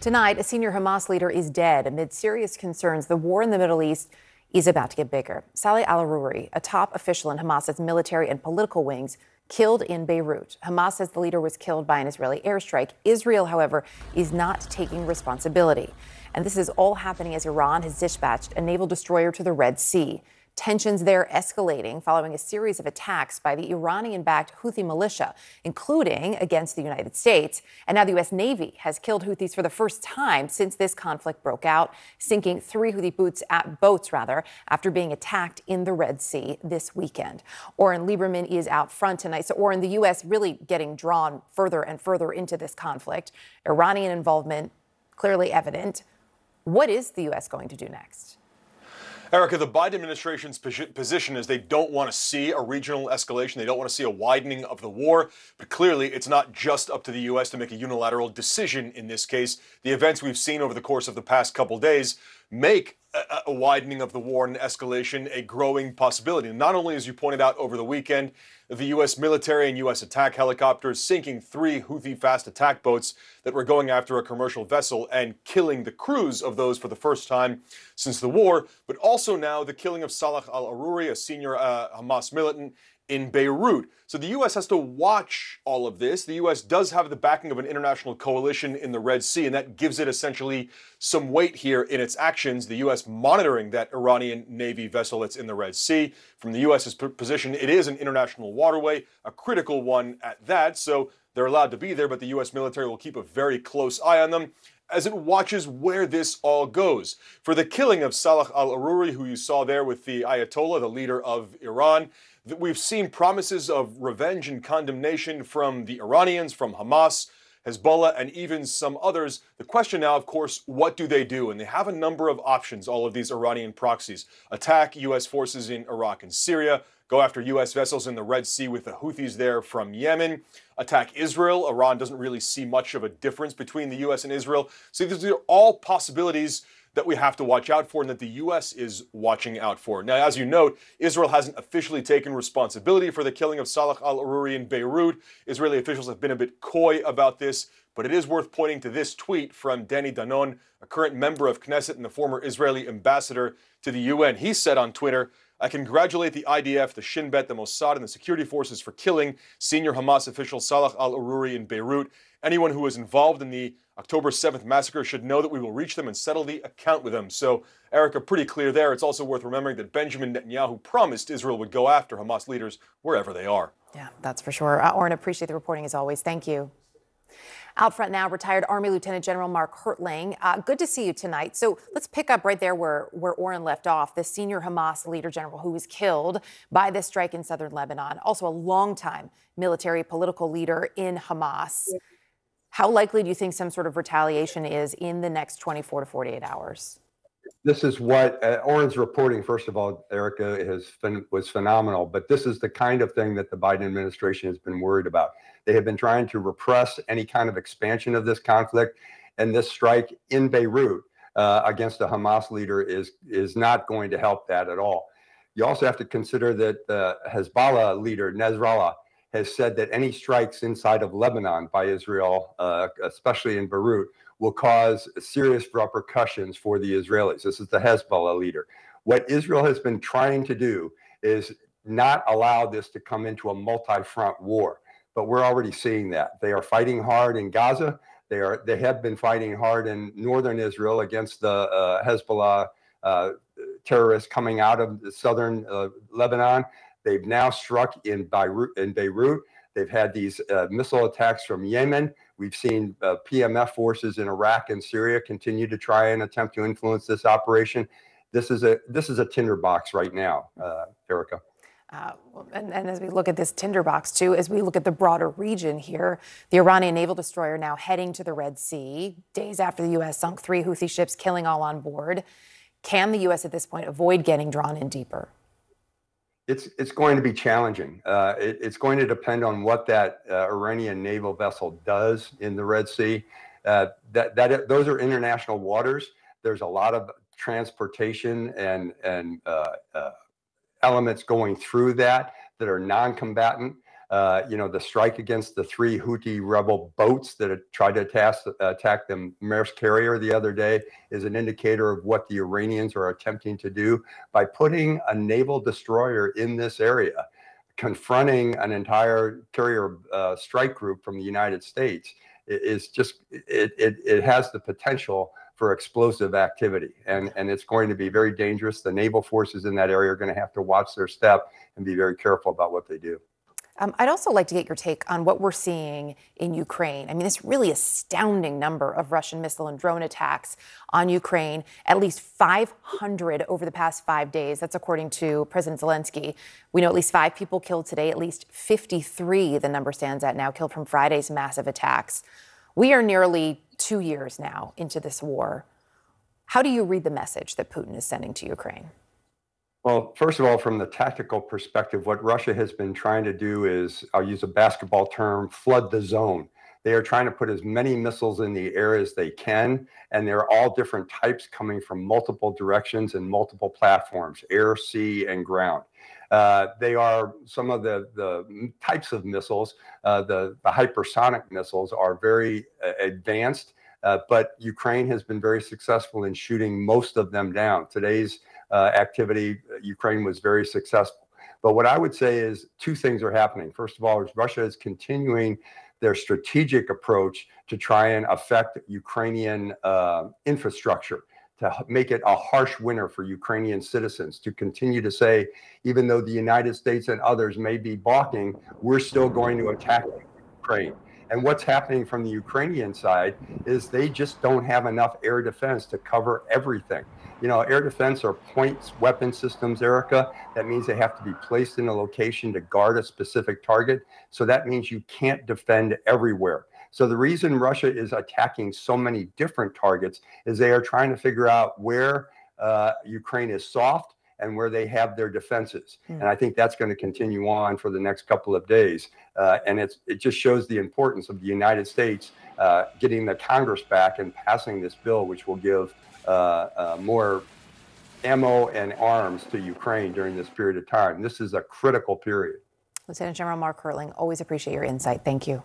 Tonight, a senior Hamas leader is dead amid serious concerns the war in the Middle East is about to get bigger. Saleh al-Aruri, a top official in Hamas's military and political wings, killed in Beirut. Hamas says the leader was killed by an Israeli airstrike. Israel, however, is not taking responsibility. And this is all happening as Iran has dispatched a naval destroyer to the Red Sea. Tensions there escalating following a series of attacks by the Iranian-backed Houthi militia, including against the United States. And now the U.S. Navy has killed Houthis for the first time since this conflict broke out, sinking 3 Houthi boats after being attacked in the Red Sea this weekend. Oren Lieberman is out front tonight. So, Oren, the U.S. really getting drawn further and further into this conflict. Iranian involvement clearly evident. What is the U.S. going to do next? Erica, the Biden administration's position is they don't want to see a regional escalation. They don't want to see a widening of the war. But clearly, it's not just up to the U.S. to make a unilateral decision in this case. The events we've seen over the course of the past couple days make a widening of the war and escalation a growing possibility. Not only, as you pointed out over the weekend, the U.S. military and U.S. attack helicopters sinking 3 Houthi fast attack boats that were going after a commercial vessel and killing the crews of those for the first time since the war, but also now the killing of Saleh al-Aruri, a senior Hamas militant, in Beirut. So the U.S. has to watch all of this. The U.S. does have the backing of an international coalition in the Red Sea, and that gives it essentially some weight here in its actions. The U.S. monitoring that Iranian Navy vessel that's in the Red Sea. From the U.S.'s position, it is an international waterway, a critical one at that, so they're allowed to be there, but the U.S. military will keep a very close eye on them as it watches where this all goes. For the killing of Saleh al-Aruri, who you saw there with the Ayatollah, the leader of Iran, we've seen promises of revenge and condemnation from the Iranians, from Hamas, Hezbollah, and even some others. The question now, of course, what do they do? And they have a number of options, all of these Iranian proxies. Attack U.S. forces in Iraq and Syria, go after U.S. vessels in the Red Sea with the Houthis there from Yemen, attack Israel. Iran doesn't really see much of a difference between the U.S. and Israel. So these are all possibilities that we have to watch out for and that the U.S. is watching out for. Now, as you note, Israel hasn't officially taken responsibility for the killing of Saleh al-Aruri in Beirut. Israeli officials have been a bit coy about this, but it is worth pointing to this tweet from Danny Danon, a current member of Knesset and the former Israeli ambassador to the UN. He said on Twitter, "I congratulate the IDF, the Shin Bet, the Mossad, and the security forces for killing senior Hamas official Saleh al-Aruri in Beirut. Anyone who was involved in the October 7th massacre should know that we will reach them and settle the account with them." So, Erica, pretty clear there. It's also worth remembering that Benjamin Netanyahu promised Israel would go after Hamas leaders wherever they are. Yeah, that's for sure. Oren, appreciate the reporting as always. Thank you. Out front now, retired Army Lieutenant General Mark Hertling. Good to see you tonight. So let's pick up right there where Oren left off. The senior Hamas leader general who was killed by this strike in southern Lebanon, also a longtime military political leader in Hamas. Yeah. How likely do you think some sort of retaliation is in the next 24 to 48 hours? This is what Oren's reporting, first of all, Erica, was phenomenal. But this is the kind of thing that the Biden administration has been worried about. They have been trying to repress any kind of expansion of this conflict. And this strike in Beirut against a Hamas leader is not going to help that at all. You also have to consider that the Hezbollah leader, Nasrallah, has said that any strikes inside of Lebanon by Israel, especially in Beirut, will cause serious repercussions for the Israelis. This is the Hezbollah leader. What Israel has been trying to do is not allow this to come into a multi-front war, but we're already seeing that. They are fighting hard in Gaza. They have been fighting hard in northern Israel against the Hezbollah terrorists coming out of the southern Lebanon. They've now struck in Beirut. They've had these missile attacks from Yemen. We've seen PMF forces in Iraq and Syria continue to try and attempt to influence this operation. This is a tinderbox right now, Erica. And as we look at this tinderbox, too, as we look at the broader region here, the Iranian naval destroyer now heading to the Red Sea, days after the U.S. sunk 3 Houthi ships, killing all on board. Can the U.S. at this point avoid getting drawn in deeper? It's going to be challenging. It's going to depend on what that Iranian naval vessel does in the Red Sea. Those are international waters. There's a lot of transportation and elements going through that are non-combatant. The strike against the 3 Houthi rebel boats that had tried to attack the Maersk carrier the other day is an indicator of what the Iranians are attempting to do by putting a naval destroyer in this area, confronting an entire carrier strike group from the United States. It has the potential for explosive activity, and it's going to be very dangerous. The naval forces in that area are going to have to watch their step and be very careful about what they do. I'd also like to get your take on what we're seeing in Ukraine. I mean, this really astounding number of Russian missile and drone attacks on Ukraine, at least 500 over the past 5 days. That's according to President Zelensky. We know at least 5 people killed today, at least 53, the number stands at now, killed from Friday's massive attacks. We are nearly 2 years now into this war. How do you read the message that Putin is sending to Ukraine? Well, first of all, from the tactical perspective, what Russia has been trying to do is, I'll use a basketball term, flood the zone. They are trying to put as many missiles in the air as they can, and they're all different types coming from multiple directions and multiple platforms, air, sea, and ground. They are some of the types of missiles, the hypersonic missiles are very advanced, but Ukraine has been very successful in shooting most of them down. Today's activity, Ukraine was very successful. But what I would say is 2 things are happening. First of all, is Russia is continuing their strategic approach to try and affect Ukrainian infrastructure, to make it a harsh winter for Ukrainian citizens, to continue to say, even though the United States and others may be balking, we're still going to attack Ukraine. And what's happening from the Ukrainian side is they just don't have enough air defense to cover everything. Air defense are point weapon systems, Erica. That means they have to be placed in a location to guard a specific target. So that means you can't defend everywhere. So the reason Russia is attacking so many different targets is they are trying to figure out where Ukraine is soft and where they have their defenses. And I think that's going to continue on for the next couple of days. And it just shows the importance of the United States getting the Congress back and passing this bill, which will give more ammo and arms to Ukraine during this period of time. This is a critical period. Lieutenant General Mark Hertling, always appreciate your insight. Thank you.